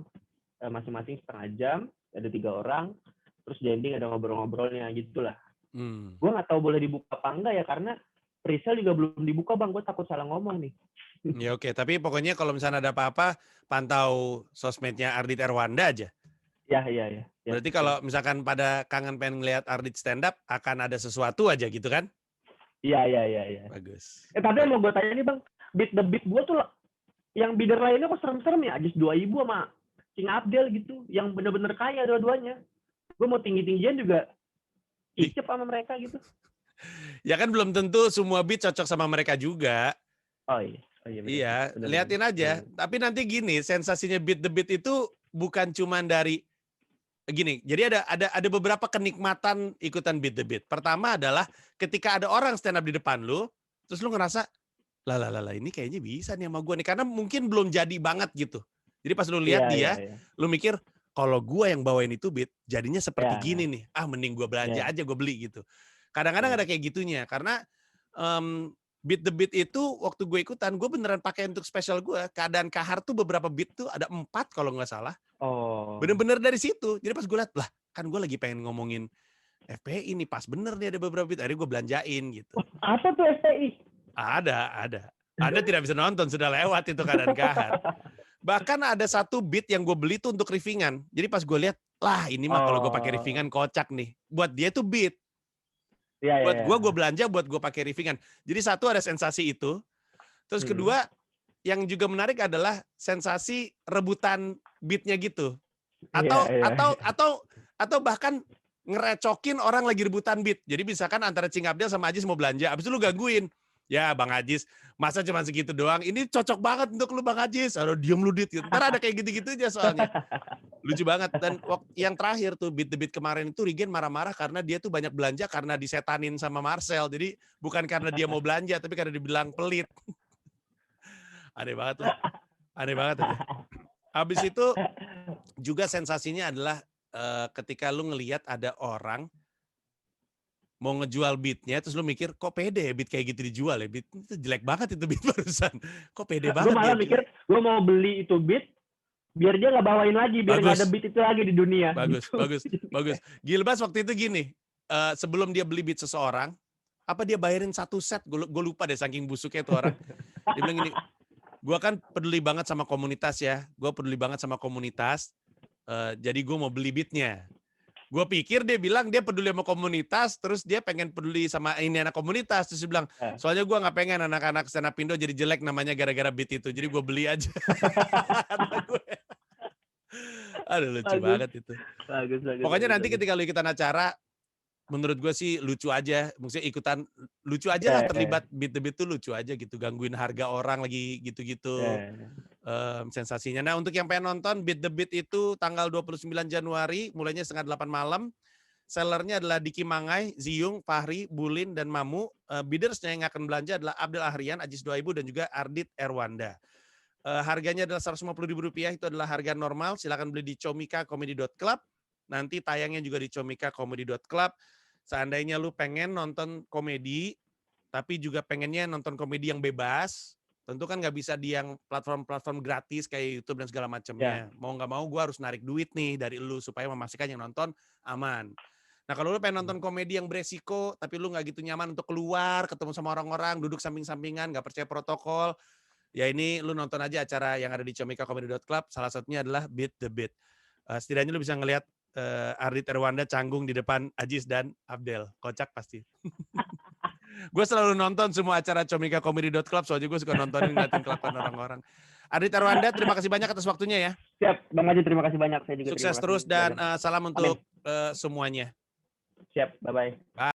masing-masing setengah jam, ada 3 orang, terus di ending ada ngobrol-ngobrolnya gitulah. Gue nggak tahu boleh dibuka apa enggak ya, karena presale juga belum dibuka, Bang. Gue takut salah ngomong nih. Ya oke, tapi pokoknya kalau misalnya ada apa-apa, pantau sosmednya Ardit Erwanda aja. Ya. Berarti kalau misalkan pada kangen pengen ngeliat Ardit stand up, akan ada sesuatu aja gitu kan? Iya. Bagus. Tapi mau gue tanya nih, Bang, beat the beat gue tuh yang bidder lainnya kok serem-serem ya, Ajis 2000 sama King Abdel gitu, yang bener-bener kaya dua-duanya. Gue mau tinggi-tinggian juga icep sama mereka gitu. Ya kan belum tentu semua beat cocok sama mereka juga. Oh iya. Bener, Iya, liatin aja. Tapi nanti gini, sensasinya beat the beat itu bukan cuma dari gini. Jadi ada beberapa kenikmatan ikutan beat the beat. Pertama adalah ketika ada orang stand up di depan lu, terus lu ngerasa lah ini kayaknya bisa nih sama gue nih, karena mungkin belum jadi banget gitu. Jadi pas lu lihat dia, lu mikir kalau gue yang bawain itu beat, jadinya seperti gini nih. Mending gue belanja aja, gue beli gitu. Kadang-kadang ada kayak gitunya, karena beat the beat itu waktu gue ikutan, gue beneran pakai untuk spesial gue. Keadaan kahar tuh beberapa beat tuh ada 4 kalau nggak salah. Oh. Bener-bener dari situ. Jadi pas gue lihat, lah kan gue lagi pengen ngomongin FPI nih, pas bener nih ada beberapa beat, akhirnya gue belanjain gitu. Apa tuh FPI? Ada. Anda tidak bisa nonton, sudah lewat itu keadaan kahar. Bahkan ada satu beat yang gue beli tuh untuk riffingan. Jadi pas gue lihat, lah ini mah kalau gue pakai riffingan kocak nih. Buat dia tuh beat. Buat gue belanja buat gue pakai riffingan. Jadi satu ada sensasi itu. Terus kedua yang juga menarik adalah sensasi rebutan beatnya gitu. Atau bahkan ngerecokin orang lagi rebutan beat. Jadi misalkan antara Cing Abdel sama Ajis mau belanja, abis itu lu gangguin. Ya Bang Ajis, masa cuma segitu doang? Ini cocok banget untuk lu Bang Ajis. Aduh diem lu Dit. Ntar ada kayak gitu-gitu aja soalnya. Lucu banget. Dan yang terakhir tuh beat the beat kemarin itu Regen marah-marah karena dia tuh banyak belanja karena disetanin sama Marcel. Jadi bukan karena dia mau belanja, tapi karena dibilang pelit. Aneh banget lah. Aneh banget aja. Habis itu juga sensasinya adalah ketika lu ngelihat ada orang mau ngejual beatnya, terus lu mikir, kok pede ya beat kayak gitu dijual ya? Beat itu jelek banget itu beat barusan. Kok pede banget Gue malah ya? mikir, gue mau beli itu beat, biar dia nggak bawain lagi, biar nggak ada beat itu lagi di dunia. Bagus. Gilbas waktu itu gini, sebelum dia beli beat seseorang, apa dia bayarin 1 set? Gue lupa deh saking busuknya itu orang. Dia bilang gini, gue kan peduli banget sama komunitas ya. Gue peduli banget sama komunitas, jadi gue mau beli beatnya. Gue pikir dia bilang dia peduli sama komunitas, terus dia pengen peduli sama ini anak komunitas. Terus dia bilang, soalnya gue gak pengen anak-anak stand up Indo jadi jelek namanya gara-gara beat itu. Jadi gue beli aja. Aduh lucu banget itu. Bagus. Pokoknya nanti ketika lu ikutan acara, menurut gue sih lucu aja. Maksudnya ikutan lucu aja lah, terlibat beat the beat tuh lucu aja gitu. Gangguin harga orang lagi gitu-gitu. Sensasinya. Nah untuk yang pengen nonton Beat the Beat itu tanggal 29 Januari, mulainya 7:30 malam. Sellernya adalah Diki Mangai, Ziyung, Fahri, Bulin, dan Mamu. Bidersnya yang akan belanja adalah Abdel Ahrian, Ajis 2000, dan juga Ardit Erwanda. Harganya adalah Rp150.000, itu adalah harga normal. Silakan beli di comikacomedy.club. Nanti tayangnya juga di comikacomedy.club. Seandainya lu pengen nonton komedi, tapi juga pengennya nonton komedi yang bebas, tentu kan nggak bisa di yang platform-platform gratis kayak YouTube dan segala macamnya. Mau nggak mau gue harus narik duit nih dari lu supaya memastikan yang nonton aman. Nah kalau lu pengen nonton komedi yang beresiko, tapi lu nggak gitu nyaman untuk keluar, ketemu sama orang-orang, duduk samping-sampingan, nggak percaya protokol, ya ini lu nonton aja acara yang ada di comikacomedy.club. Salah satunya adalah Beat the Beat. Setidaknya lu bisa ngelihat Ardit Erwanda canggung di depan Ajis dan Abdel. Kocak pasti. Gue selalu nonton semua acara comikacomedy.club, soalnya gue suka nontonin ngeliatin kelakuan orang-orang. Ardit Erwanda, terima kasih banyak atas waktunya ya. Siap, Bang Ajis, terima kasih banyak. Saya juga sukses terus dan salam untuk semuanya. Siap, bye-bye. Bye.